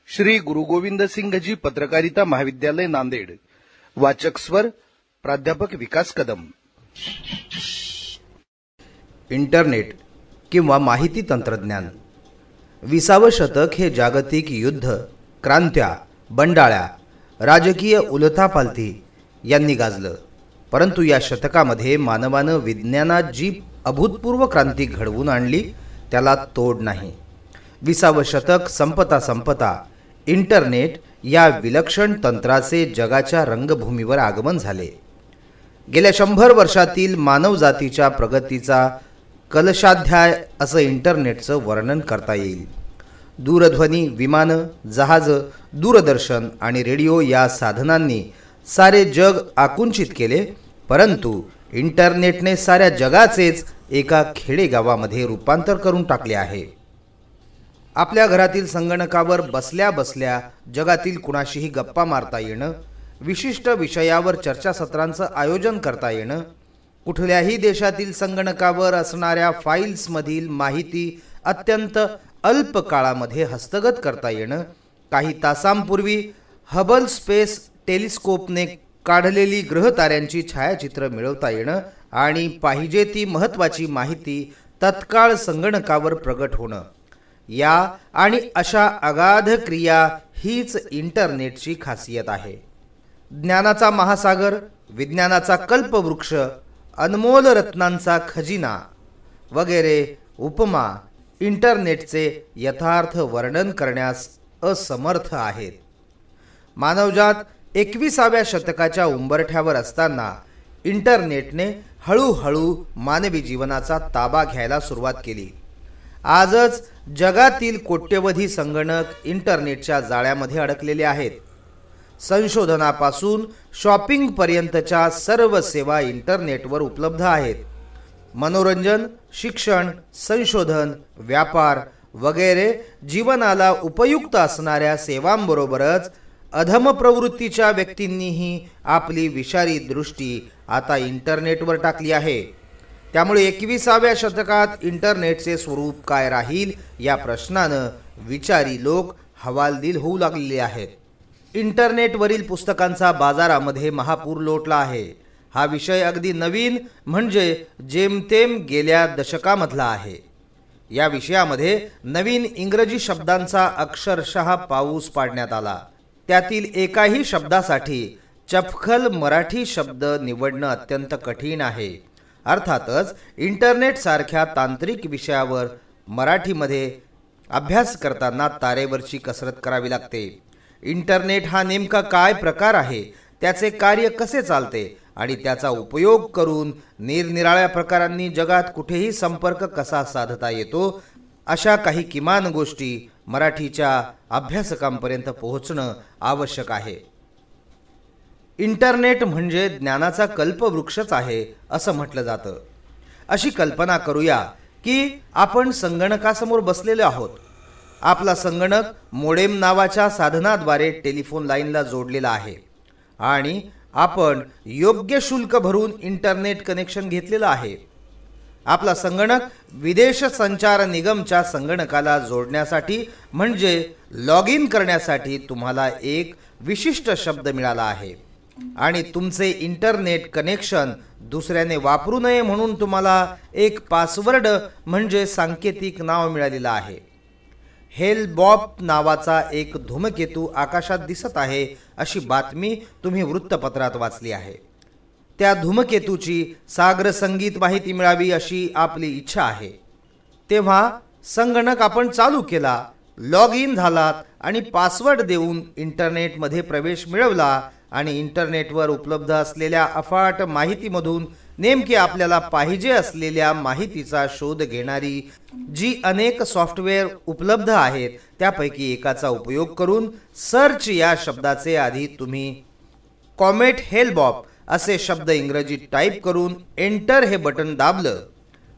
श्री गुरु गोविंद सिंह जी पत्रकारिता महाविद्यालय नांदेड. वाचक स्वर प्राध्यापक विकास कदम. इंटरनेट किंवा माहिती तंत्रज्ञान. 20वे शतक हे जागतिक युद्ध, क्रांत्या, बंडाळ्या, राजकीय उलथापालथी यांनी गाजलं. परंतु या शतकामध्ये मानवानं विज्ञानात जी अभूतपूर्व क्रांती घडवून आणली त्याला तोड नाही. 20वे शतक संपता इंटरनेट या विलक्षण तंत्राचे जगाच्या रंगभूमीवर आगमन झाले. गेल्या 100 वर्षातील मानवजातीच्या प्रगतीचा कलशाध्याय असं इंटरनेटचं वर्णन करता येईल. दूरध्वनी, विमानं, जहाजं, दूरदर्शन आणि रेडिओ या साधनांनी सारे जग आकुंचित केले, परंतु इंटरनेटने साऱ्या जगाचेच एका खेडेगावामध्ये रूपांतर करून टाकले आहे. आपल्या घरातील संगणकावर बसल्या बसल्या जगातील कुणाशीही गप्पा मारता येणं, विशिष्ट विषयावर चर्चासत्रांचं आयोजन करता येणं, कुठल्याही देशातील संगणकावर असणाऱ्या फाईल्समधील माहिती अत्यंत अल्प काळामध्ये हस्तगत करता येणं, काही तासांपूर्वी हबल स्पेस टेलिस्कोपने काढलेली ग्रहताऱ्यांची छायाचित्र मिळवता येणं आणि पाहिजे ती महत्त्वाची माहिती तत्काळ संगणकावर प्रगट होणं, या आणि अशा अगाध क्रिया हीच इंटरनेटची खासियत आहे. ज्ञानाचा महासागर, विज्ञानाचा कल्पवृक्ष, अनमोल रत्नांचा खजिना वगैरे उपमा इंटरनेटचे यथार्थ वर्णन करण्यास असमर्थ आहेत. मानवजात 21व्या शतकाच्या उंबरठ्यावर असताना इंटरनेटने हळूहळू मानवी जीवनाचा ताबा घ्यायला सुरुवात केली. आजच जगातील कोट्यवधी संगणक इंटरनेटच्या जाळ्यामध्ये अडकलेले आहेत. संशोधनापासून शॉपिंगपर्यंतच्या सर्व सेवा इंटरनेटवर उपलब्ध आहेत. मनोरंजन, शिक्षण, संशोधन, व्यापार वगैरे जीवनाला उपयुक्त असणाऱ्या सेवांबरोबरच अधम प्रवृत्तीच्या व्यक्तींनीही आपली विषारी दृष्टी आता इंटरनेटवर टाकली आहे. त्यामुळे 21व्या शतकात इंटरनेटचे स्वरूप काय राहील या प्रश्नानं विचारी लोक हवालदिल होऊ लागलेले आहेत. इंटरनेटवरील पुस्तकांचा बाजारामध्ये महापूर लोटला आहे. हा विषय अगदी नवीन म्हणजे जेमतेम गेल्या दशकामधला आहे. या विषयामध्ये नवीन इंग्रजी शब्दांचा अक्षरशः पाऊस पाडण्यात आला. त्यातील एकाही शब्दासाठी चपखल मराठी शब्द निवडणं अत्यंत कठीण आहे. अर्थातच इंटरनेट सारख्या तांत्रिक विषयावर मराठीमध्ये अभ्यास करताना तारेवरची कसरत करावी लागते. इंटरनेट हा नेमका काय प्रकार आहे, त्याचे कार्य कसे चालते आणि त्याचा उपयोग करून निरनिराळ्या प्रकारांनी जगात कुठेही संपर्क कसा साधता येतो, अशा काही किमान गोष्टी मराठीच्या अभ्यासकांपर्यंत पोहोचणं आवश्यक आहे. इंटरनेट म्हणजे ज्ञानाचा कल्पवृक्षच आहे असं म्हटलं जातं. अशी कल्पना करूया की आपण संगणकासमोर बसलेलो आहोत. आपला संगणक मोडेम नावाच्या साधनाद्वारे टेलिफोन लाईनला जोडलेला आहे आणि आपण योग्य शुल्क भरून इंटरनेट कनेक्शन घेतलेलं आहे. आपला संगणक विदेश संचार निगमच्या संगणकाला जोडण्यासाठी म्हणजे लॉग इन करण्यासाठी तुम्हाला एक विशिष्ट शब्द मिळाला आहे आणि तुमचे इंटरनेट कनेक्शन दुसऱ्याने वापरू नये म्हणून तुम्हाला एक पासवर्ड म्हणजे सांकेतिक नाव मिळालेलं आहे. हेल-बॉप नावाचा एक धूमकेतू आकाशात दिसत आहे अशी बातमी तुम्ही वृत्तपत्रात वाचली आहे. त्या धूमकेतूची सागर संगीत माहिती मिळावी अशी आपली इच्छा आहे. तेव्हा संगणक आपण चालू केला, लॉग इन झालात आणि पासवर्ड देऊन इंटरनेटमध्ये प्रवेश मिळवला आणि इंटरनेटवर उपलब्ध असलेल्या अफाट माहितीमधून नेमकी आपल्याला पाहिजे असलेल्या माहितीचा शोध घेणारी जी अनेक सॉफ्टवेअर उपलब्ध आहेत त्यापैकी एकाचा उपयोग करून सर्च या शब्दाचे आधी तुम्ही कॉमेट हेल-बॉप असे शब्द इंग्रजीत टाईप करून एंटर हे बटन दाबलं,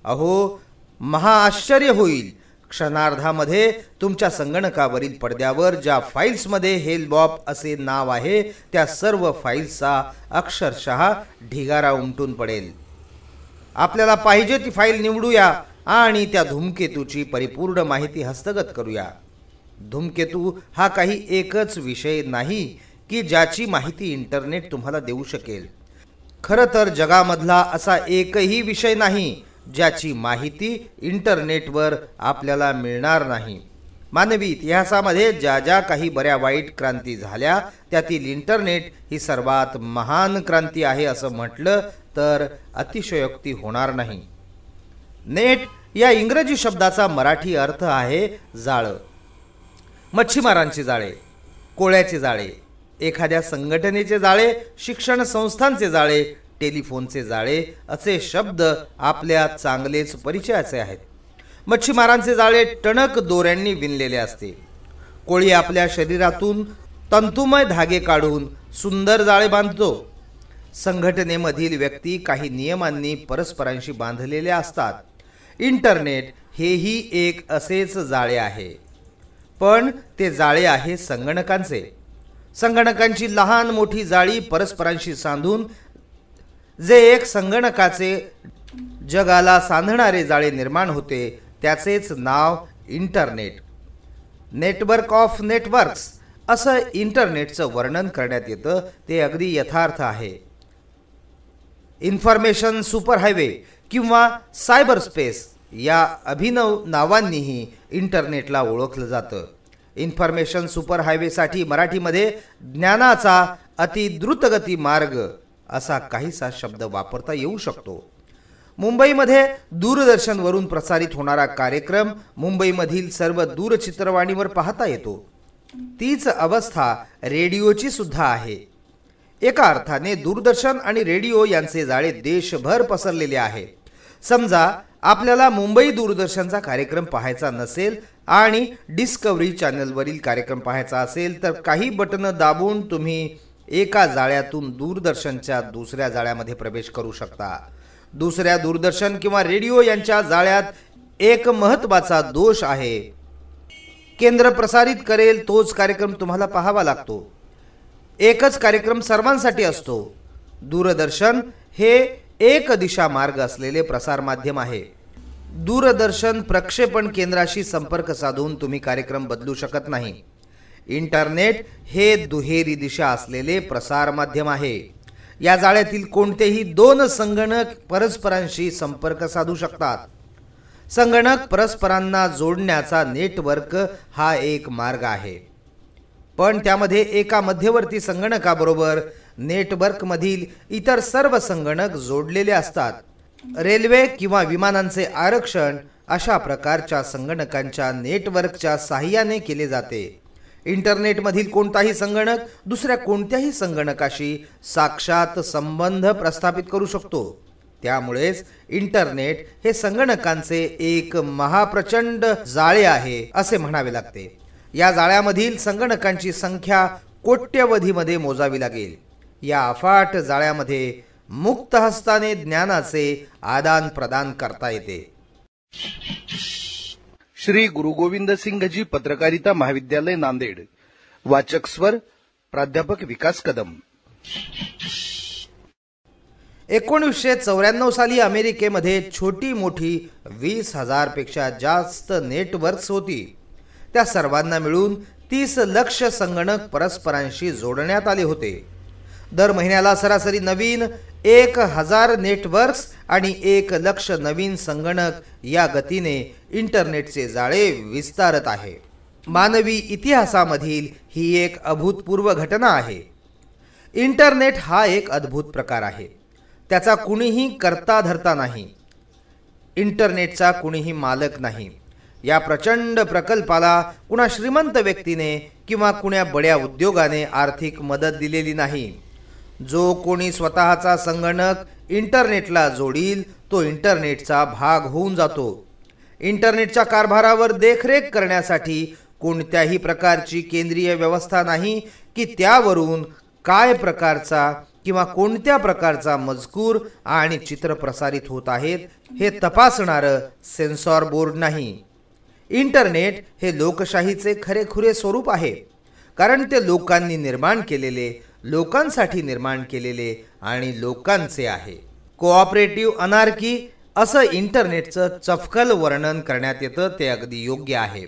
अहो महाआश्चर्य होईल. क्षणार्धामध्ये तुमच्या संगणकावरील पडद्यावर ज्या फाईल्समध्ये हेल-बॉप असे नाव आहे त्या सर्व फाईल्सचा अक्षरशः ढिगारा उमटून पडेल. आपल्याला पाहिजे ती फाईल निवडूया आणि त्या धूमकेतूची परिपूर्ण माहिती हस्तगत करूया. धूमकेतू हा काही एकच विषय नाही की ज्याची माहिती इंटरनेट तुम्हाला देऊ शकेल. खरं तर जगामधला असा एकही विषय नाही ज्याची माहिती इंटरनेटवर आपल्याला मिळणार नाही. मानवी इतिहासामध्ये ज्या ज्या काही बऱ्या वाईट क्रांती झाल्या त्यातील इंटरनेट ही सर्वात महान क्रांती आहे असं म्हटलं तर अतिशयोक्ती होणार नाही. नेट या इंग्रजी शब्दाचा मराठी अर्थ आहे जाळं. मच्छीमारांचे जाळे, कोळ्याचे जाळे, एखाद्या संघटनेचे जाळे, शिक्षण संस्थांचे जाळे, टेलिफोनचे जाळे असे शब्द आपल्या चांगलेच परिचयाचे आहेत. मच्छीमारांचे जाळे टणक दोऱ्यांनी विणलेले असते. कोळी आपल्या शरीरातून तंतुमय धागे काढून सुंदर जाळे बांधतो. संघटनेमधील व्यक्ती काही नियमांनी परस्परांशी बांधलेल्या असतात. इंटरनेट हेही एक असेच जाळे आहे, पण ते जाळे आहे संगणकांचे. संगणकांची लहान मोठी जाळी परस्परांशी सांधून जे एक संगणकाचे जगाला सांधणारे जाळे निर्माण होते त्याचेच नाव इंटरनेट. नेटवर्क ऑफ नेटवर्क्स असं इंटरनेटचं वर्णन करण्यात येतं. ते अगदी यथार्थ आहे. इन्फॉर्मेशन सुपरहायवे किंवा सायबर स्पेस या अभिनव नावांनीही इंटरनेटला ओळखलं जातं. इन्फॉर्मेशन सुपरहायवेसाठी मराठीमध्ये ज्ञानाचा अतिद्रुतगती मार्ग असा काहीसा शब्द वापरता येऊ शकतो. मुंबईमध्ये दूरदर्शनवरून प्रसारित होणारा कार्यक्रम मुंबईमधील सर्व दूरचित्रवाणीवर पाहता येतो. तीच अवस्था रेडिओची सुद्धा आहे. एका अर्थाने दूरदर्शन आणि रेडिओ यांचे जाळे देशभर पसरलेले आहे. समजा आपल्याला मुंबई दूरदर्शनचा कार्यक्रम पाहायचा नसेल आणि डिस्कव्हरी चॅनलवरील कार्यक्रम पाहायचा असेल तर काही बटन दाबून तुम्ही एका जाळ्यातून दूरदर्शनच्या दुसऱ्या जाळ्यामध्ये प्रवेश करू शकता. दुसऱ्या दूरदर्शन किंवा रेडिओ यांच्या जाळ्यात एक महत्त्वाचा दोष आहे. केंद्र प्रसारित करेल तोच कार्यक्रम तुम्हाला पाहावा लागतो. एकच कार्यक्रम सर्वांसाठी असतो. दूरदर्शन हे एक दिशा मार्ग असलेले प्रसार माध्यम आहे. दूरदर्शन प्रक्षेपण केंद्राशी संपर्क साधून तुम्ही कार्यक्रम बदलू शकत नाही. इंटरनेट हे दुहेरी दिशा असलेले प्रसार माध्यम आहे. या जाळ्यातील कोणतेही दोन संगणक परस्परांशी संपर्क साधू शकतात. संगणक परस्परांना जोडण्याचा नेटवर्क हा एक मार्ग आहे, पण त्यामध्ये एका मध्यवर्ती संगणकाबरोबर नेटवर्कमधील इतर सर्व संगणक जोडलेले असतात. रेल्वे किंवा विमानांचे आरक्षण अशा प्रकारच्या संगणकांच्या नेटवर्कच्या साहाय्याने केले जाते. इंटरनेटमधील कोणताही संगणक दुसऱ्या कोणत्याही संगणकाशी साक्षात संबंध प्रस्थापित करू शकतो. त्यामुळेच इंटरनेट हे संगणकांचे एक महाप्रचंड जाळे आहे असे म्हणावे लागते. या जाळ्यामधील संगणकांची संख्या कोट्यवधीमध्ये मोजावी लागेल. या अफाट जाळ्यामध्ये मुक्त हस्ताने ज्ञानाचे आदान प्रदान करता येते. श्री गुरु गोविंद सिंघजी पत्रकारिता महाविद्यालय नांदेड. वाचक स्वर प्राध्यापक विकास कदम. 1994 साली अमेरिकेमध्ये छोटी मोठी 20,000 पेक्षा जास्त नेटवर्क्स होती. त्या सर्वांना मिळून 30 लाख संगणक परस्परांशी जोडण्यात आले होते. दर महिन्याला सरासरी नवीन 1,000 नेटवर्क्स आणि 1 लाख नवीन संगणक या गतीने इंटरनेटचे जाळे विस्तारत आहे. मानवी इतिहासामधील ही एक अभूतपूर्व घटना आहे. इंटरनेट हा एक अद्भुत प्रकार आहे. त्याचा कुणीही करता धरता नाही. इंटरनेटचा कुणीही मालक नाही. या प्रचंड प्रकल्पाला कुणा श्रीमंत व्यक्तीने किंवा कुण्या बड्या उद्योगाने आर्थिक मदत दिलेली नाही. जो कोणी स्वतःचा संगणक इंटरनेटला जोडील तो इंटरनेटचा भाग होऊन जातो. इंटरनेटच्या कारभारावर देखरेख करण्यासाठी कोणत्याही प्रकारची केंद्रीय व्यवस्था नाही की त्यावरून काय प्रकारचा किंवा कोणत्या प्रकारचा मजकूर आणि चित्र प्रसारित होत आहेत हे तपासणारं सेन्सॉर बोर्ड नाही. इंटरनेट हे लोकशाहीचे खरेखुरे स्वरूप आहे, कारण ते लोकांनी निर्माण केलेले, लोकांसाठी निर्माण केलेले आणि लोकांचे आहे. कोऑपरेटिव्ह अनार्की असं इंटरनेटचं चपखल वर्णन करण्यात येतं ते अगदी योग्य आहे.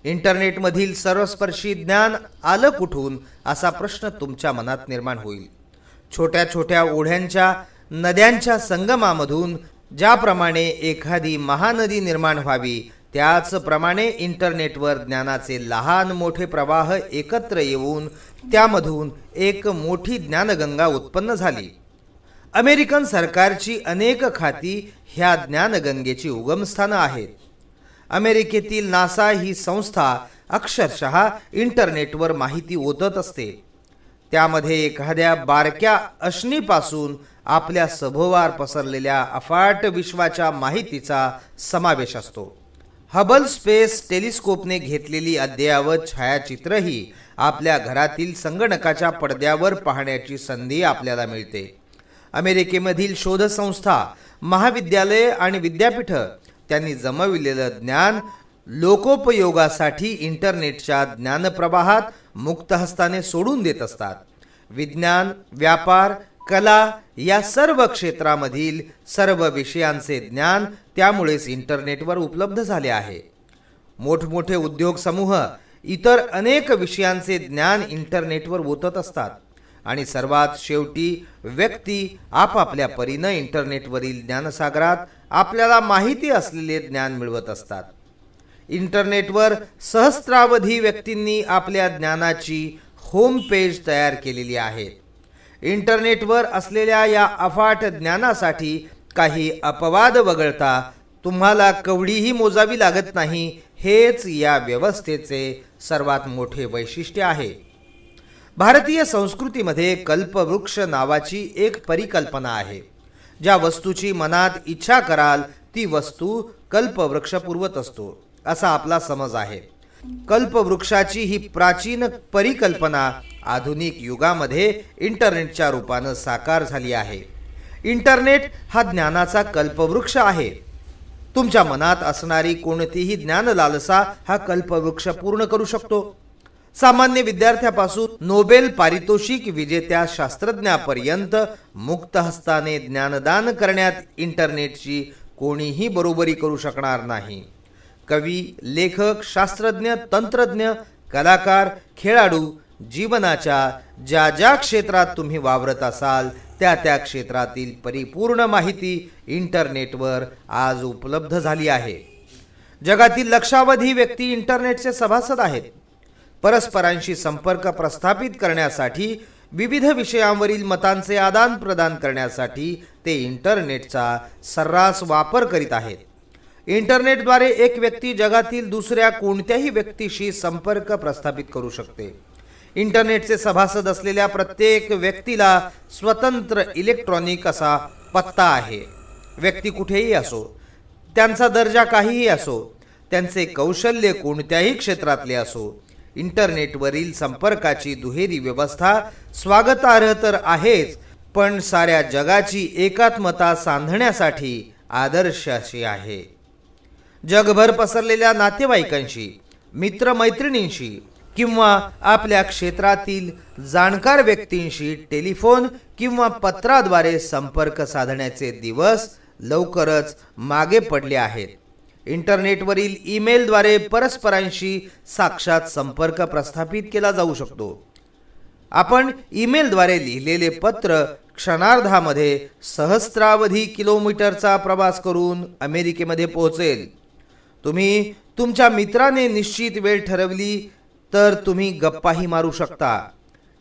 इंटरनेटमधील सर्वस्पर्शी ज्ञान आलं कुठून असा प्रश्न तुमच्या मनात निर्माण होईल. छोट्या छोट्या ओढ्यांच्या नद्यांच्या संगमामधून ज्याप्रमाणे एखादी महानदी निर्माण व्हावी त्याचप्रमाणे इंटरनेटवर ज्ञानाचे लहान मोठे प्रवाह एकत्र येऊन त्यामधून एक मोठी ज्ञानगंगा उत्पन्न झाली. अमेरिकन सरकारची अनेक खाती ह्या ज्ञानगंगेची उगमस्थानं आहेत. अमेरिकेतील नासा ही संस्था अक्षरशः इंटरनेटवर माहिती ओतत असते. त्यामध्ये एखाद्या बारक्या अशनीपासून आपल्या सभोवार पसरलेल्या अफाट विश्वाच्या माहितीचा समावेश असतो. हबल स्पेस टेलिस्कोपने घेतलेली अद्ययावत छायाचित्रही आपल्या घरातील संगणकाच्या पडद्यावर पाहण्याची संधी आपल्याला मिळते. अमेरिकेमधील शोधसंस्था, महाविद्यालये आणि विद्यापीठ त्यांनी जमविलेलं ज्ञान लोकोपयोगासाठी इंटरनेटच्या ज्ञानप्रवाहात मुक्त हस्ताने सोडून देत असतात. विज्ञान, व्यापार, कला या सर्व क्षेत्रामधील सर्व विषयांचे ज्ञान त्यामुळेच इंटरनेटवर उपलब्ध झाले आहे. मोठमोठे उद्योग समूह इतर अनेक विषयांचे ज्ञान इंटरनेटवर ओतत असतात आणि सर्वात शेवटी व्यक्ती आपापल्या परीनं इंटरनेटवरील ज्ञानसागरात आपल्याला माहिती असलेले ज्ञान मिळवत असतात. इंटरनेटवर सहस्त्रावधी व्यक्तींनी आपल्या ज्ञानाची होम पेज तयार केलेली आहे. इंटरनेटवर असलेल्या या अफाट ज्ञानासाठी काही अपवाद वगळता तुम्हाला कवडीही मोजावी लागत नाही. हेच या व्यवस्थेचे सर्वात मोठे वैशिष्ट्य आहे. भारतीय संस्कृतीमध्ये कल्पवृक्ष नावाची एक परिकल्पना आहे. ज्या वस्तूची मनात इच्छा कराल ती वस्तू कल्पवृक्ष पुरवत असतो असा आपला समज आहे. कल्पवृक्षाची ही प्राचीन परिकल्पना आधुनिक युगामध्ये इंटरनेटच्या रूपानं साकार झाली आहे. इंटरनेट हा ज्ञानाचा कल्पवृक्ष आहे. तुमच्या मनात असणारी कोणतीही ज्ञान लालसा हा कल्पवृक्ष पूर्ण करू शकतो. सामान्य विद्यार्थ्यापासून नोबेल पारितोषिक विजेत्या शास्त्रज्ञापर्यंत मुक्त हस्ताने ज्ञानदान करण्यात इंटरनेटची कोणीही बरोबरी करू शकणार नाही. कवी, लेखक, शास्त्रज्ञ, तंत्रज्ञ, कलाकार, खेळाडू जीवनाच्या ज्या ज्या क्षेत्रात तुम्ही वावरत असाल त्या त्या क्षेत्रातील परिपूर्ण माहिती इंटरनेटवर आज उपलब्ध झाली आहे. जगातील लक्षावधी व्यक्ती इंटरनेटचे सभासद आहेत. परस्परांशी संपर्क प्रस्थापित करण्यासाठी, विविध विषयांवरील मतांचे आदान प्रदान करण्यासाठी ते इंटरनेटचा सर्रास वापर करीत आहेत. इंटरनेटद्वारे एक व्यक्ती जगातील दुसऱ्या कोणत्याही व्यक्तीशी संपर्क प्रस्थापित करू शकते. इंटरनेटचे सभासद असलेल्या प्रत्येक व्यक्तीला स्वतंत्र इलेक्ट्रॉनिक असा पत्ता आहे. व्यक्ती कुठेही असो, त्यांचा दर्जा काहीही असो, त्यांचे कौशल्य कोणत्याही क्षेत्रातले असो, इंटरनेटवरील संपर्काची दुहेरी व्यवस्था स्वागतार्ह तर आहेच, पण साऱ्या जगाची एकात्मता सांधण्यासाठी आदर्श अशी आहे. जगभर पसरलेल्या नातेवाईकांशी, मित्रमैत्रिणींशी किंवा आपल्या क्षेत्रातील जाणकार व्यक्तींशी टेलिफोन किंवा पत्राद्वारे संपर्क साधण्याचे दिवस लवकरच मागे पडले आहेत. इंटरनेटवरील ईमेलद्वारे परस्परांशी साक्षात संपर्क प्रस्थापित केला जाऊ शकतो. आपण ईमेलद्वारे लिहिलेले पत्र क्षणार्धामध्ये सहस्त्रावधी किलोमीटरचा प्रवास करून अमेरिकेमध्ये पोहोचेल. तुम्ही तुमच्या मित्राने निश्चित वेळ ठरवली तर तुम्ही गप्पाही मारू शकता.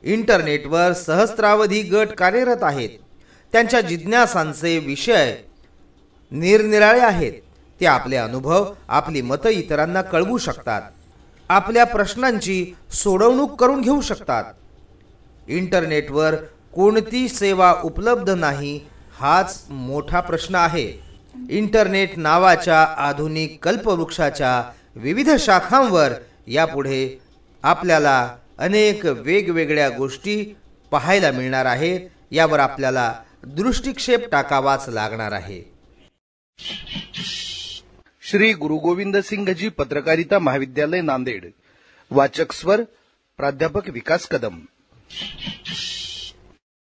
इंटरनेटवर सहस्त्रावधी गट कार्यरत आहेत. त्यांच्या जिज्ञासांचे विषय निरनिराळे आहेत. ते आपले अनुभव, आपली मतं इतरांना कळवू शकतात. आपल्या प्रश्नांची सोडवणूक करून घेऊ शकतात. इंटरनेटवर कोणती सेवा उपलब्ध नाही हाच मोठा प्रश्न आहे. इंटरनेट नावाच्या आधुनिक कल्पवृक्षाच्या विविध शाखांवर यापुढे आपल्याला अनेक वेगवेगळ्या गोष्टी पाहायला मिळणार आहेत. यावर आपल्याला दृष्टिक्षेप टाकावाच लागणार आहे. श्री गुरु गोविंद सिंघजी पत्रकारिता महाविद्यालय नांदेड. वाचक स्वर प्राध्यापक विकास कदम.